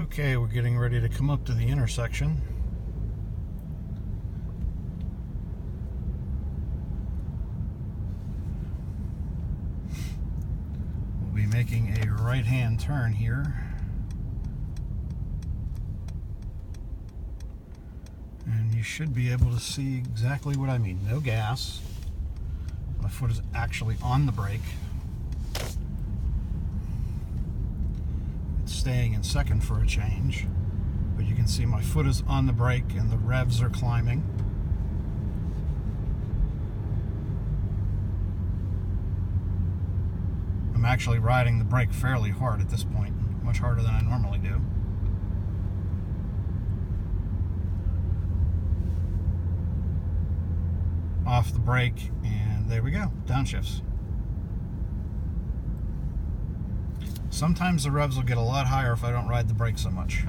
Okay, we're getting ready to come up to the intersection. We'll be making a right-hand turn here. And you should be able to see exactly what I mean. No gas. My foot is actually on the brake. It's staying in second for a change. But you can see my foot is on the brake and the revs are climbing. I'm actually riding the brake fairly hard at this point, much harder than I normally do. Off the brake, and there we go, downshifts. Sometimes the revs will get a lot higher if I don't ride the brake so much.